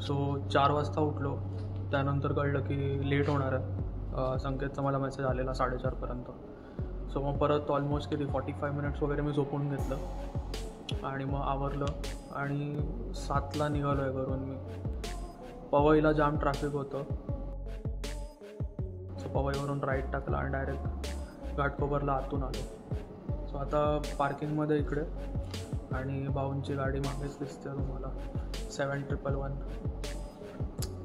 So 4 वाजता उठलो. त्यानंतर कळलं की लेट होणार आहे. संकेतचा मला मेसेज आलेला 4:30पर्यंत. सो मग परत ऑलमोस्ट किती 45 मिनिट्स वगैरे मी झोपून घेतलं आणि मग आवरलं आणि 7ला निघालो आहे घरून मी. पवईला जाम ट्रॅफिक होतं. सो पवईवरून राईट टाकला आणि डायरेक्ट घाटकोपरला आतून आलो. सो आता पार्किंगमध्ये इकडे आणि भाऊंची गाडी मागेच दिसते तुम्हाला 7111.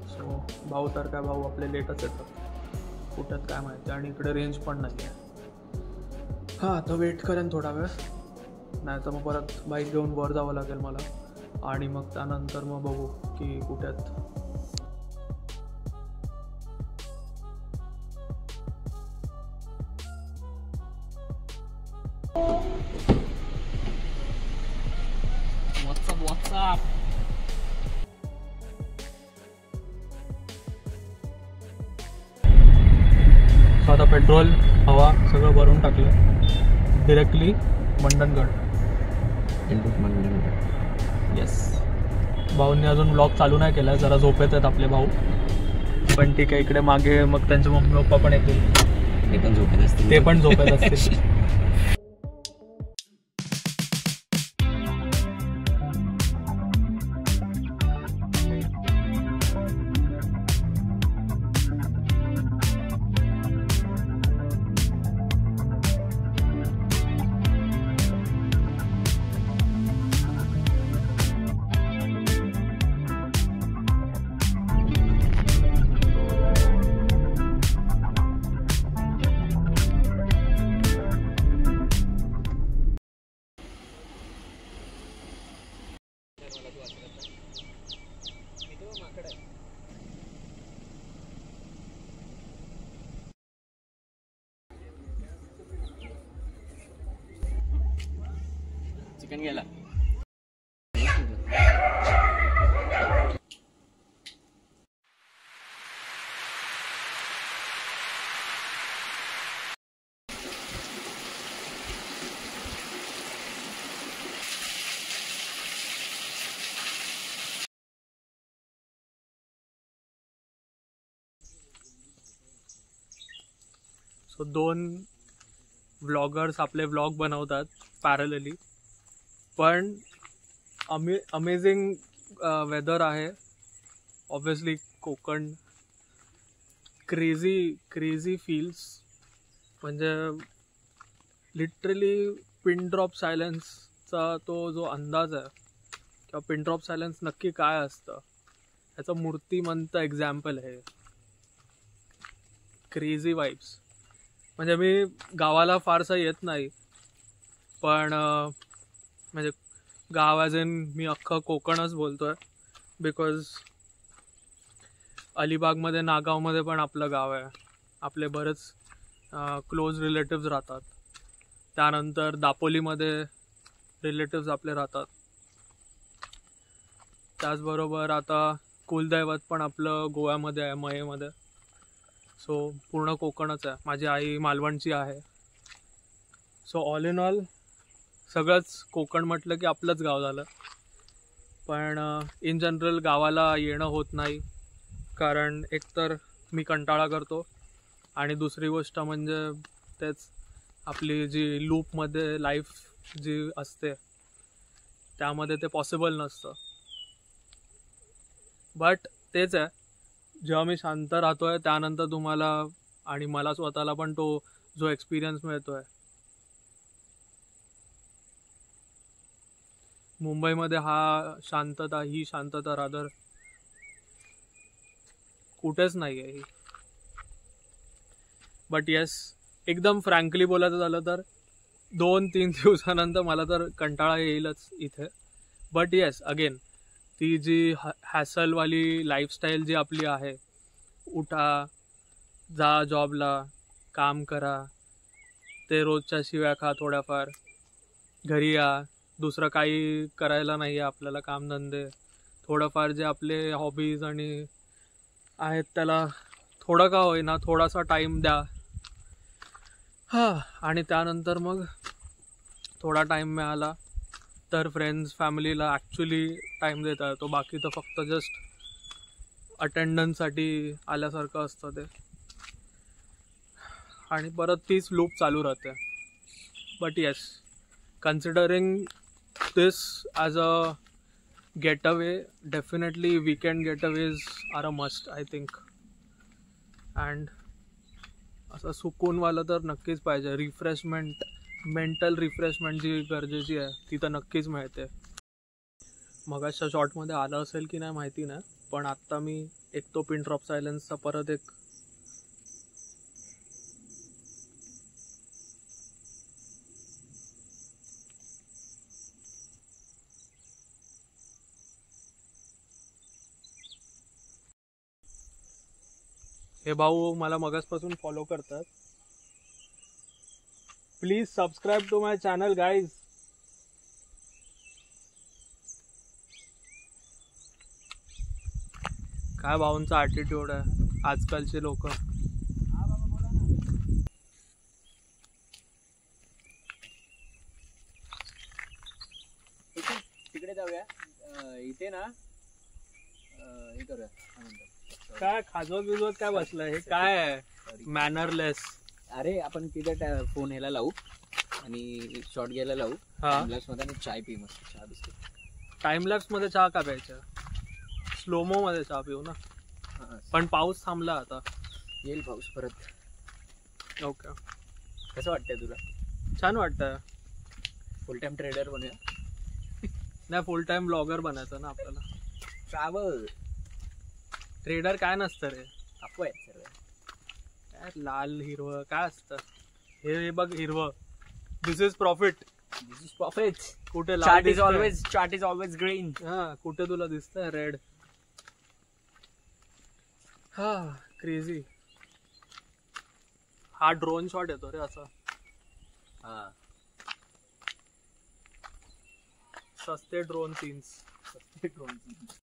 सो भाऊ तर काय, भाऊ आपले लेटच येतात, कुठ्यात काय माहिती. आणि इकडे रेंज पण नाही आहे. हां, आता वेट करेन थोडा वेळ, नाही तर मग परत बाईक घेऊन वर जावं लागेल मला आणि मग त्यानंतर मग बघू की कुठ्यात. व्हॉट्सअप सो आता पेट्रोल हवा सगळं भरून टाकलं. डिरेक्टली मंडणगड. येस. भाऊंनी अजून ब्लॉग चालू नाही केला, जरा झोपेत आहेत आपले भाऊ. पण ठीक आहे, इकडे मागे मग त्यांचे मम्मी पप्पा पण येतील. ते पण झोपेत असतील. ते पण झोपेत असतील. चिकन गेला. सो 2 व्लॉगर्स आपले व्लॉग बनवतात पॅरलली. पण अमेझिंग वेदर आहे. Obviously Konkan crazy feels. म्हणजे लिटरली पिन ड्रॉप सायलेन्सचा तो जो अंदाज आहे किंवा पिन ड्रॉप सायलेन्स नक्की काय असतं ह्याचं मूर्तिमंत एक्झाम्पल आहे. Crazy vibes. म्हणजे मी गावाला फारसं येत नाही, पण म्हणजे गाव ॲज इन मी अख्खं कोकणच बोलतो आहे. बिकॉज अलिबागमध्ये, नागावमध्ये पण आपलं गाव आहे. आपले बरेच क्लोज रिलेटिव्स राहतात. त्यानंतर दापोलीमध्ये रिलेटिव्स आपले राहतात. त्याचबरोबर आता कुलदैवत पण आपलं गोव्यामध्ये आहे, मयेमध्ये. सो पूर्ण कोकणच आहे. माझी आई मालवणची आहे. सो ऑल इन ऑल सगळंच कोकण म्हटलं की आपलंच गाव झालं. पण इन जनरल गावाला येणं होत नाही, कारण एकतर मी कंटाळा करतो आणि दुसरी गोष्ट म्हणजे तेच आपली जी लूपमध्ये लाईफ जी असते त्यामध्ये ते पॉसिबल नसतं. बट तेच आहे, जेव्हा मी शांत राहतो आहे त्यानंतर तुम्हाला आणि मला स्वतःला पण तो जो एक्सपिरियन्स मिळतो आहे. मुंबईमध्ये ही शांतता रादर कुठेच नाही आहे ही. बट येस, एकदम फ्रँकली बोलायचं झालं तर 2-3 दिवसानंतर मला तर कंटाळा येईलच इथे. बट येस, अगेन ती जी हॅसलवाली लाईफस्टाईल जी आपली आहे, उठा, जा जॉबला, काम करा, ते रोजच्या शिव्या खा थोड्याफार, घरी या, दुसरं काही करायला नाही आहे आपल्याला कामधंदे, थोडंफार जे आपले हॉबीज आणि आहेत त्याला थोडं का होईना थोडासा टाईम द्या. आणि त्यानंतर मग थोडा टाईम मिळाला तर फ्रेंड्स फॅमिलीला ॲक्च्युली टाईम देता येतो. बाकी तर फक्त जस्ट अटेंडन्ससाठी आल्यासारखं असतं ते, आणि परत तीच लूप चालू राहते. But yes, considering this as a getaway, definitely weekend getaways are a must I think. And असं सुकूनवालं तर नक्कीच पाहिजे. रिफ्रेशमेंट, मेंटल रिफ्रेशमेंट जी गरजेची आहे ती तर नक्कीच मिळते. मगाच्या शॉर्टमध्ये आलं असेल की नाही माहिती नाही, पण आत्ता मी एक तो पिन ड्रॉप सायलेन्सचा परत एक हे भाऊ मला मगासपासून फॉलो करतात. Please subscribe to my channel guys. काय भाऊंचा ॲटिट्यूड आहे आजकालचे लोक. तिकडे जाऊया. इथे ना हे करूया. काय खाजवत बिजवत काय बसलंय? हे काय आहे मॅनरलेस? अरे आपण तिथे फोन ह्याला लावू आणि शॉर्ट घ्यायला लावू. टाइमलॅप्स मध्ये आणि चाय पी, मस्त चहा बिस्किट. टाइमलॅप्स मध्ये चहा का प्यायचा? स्लोमो मध्ये चहा पिऊ ना. पण पाऊस थांबला आता. येईल पाऊस परत. ओके. कसं वाटतंय तुला? छान वाटतंय. फुल टाइम ट्रेडर बनूया. नाही, फुल टाइम ब्लॉगर बनायचं ना आपल्याला. ट्रॅव्हल ट्रेडर काय नसतं रे. अफवा आहे सर्व. काय लाल हिरवं काय असतं? हे बघ हिरवं. This is profit. This is profit. कुठे चार्ट इज ऑलवेज ग्रीन. हा, कुठे तुला दिसतंय रेड? हा, क्रेझी. हा ड्रोन शॉट येतो रे असा. हा, सस्ते ड्रोन सीन्स. सस्ते ड्रोन सीन्स.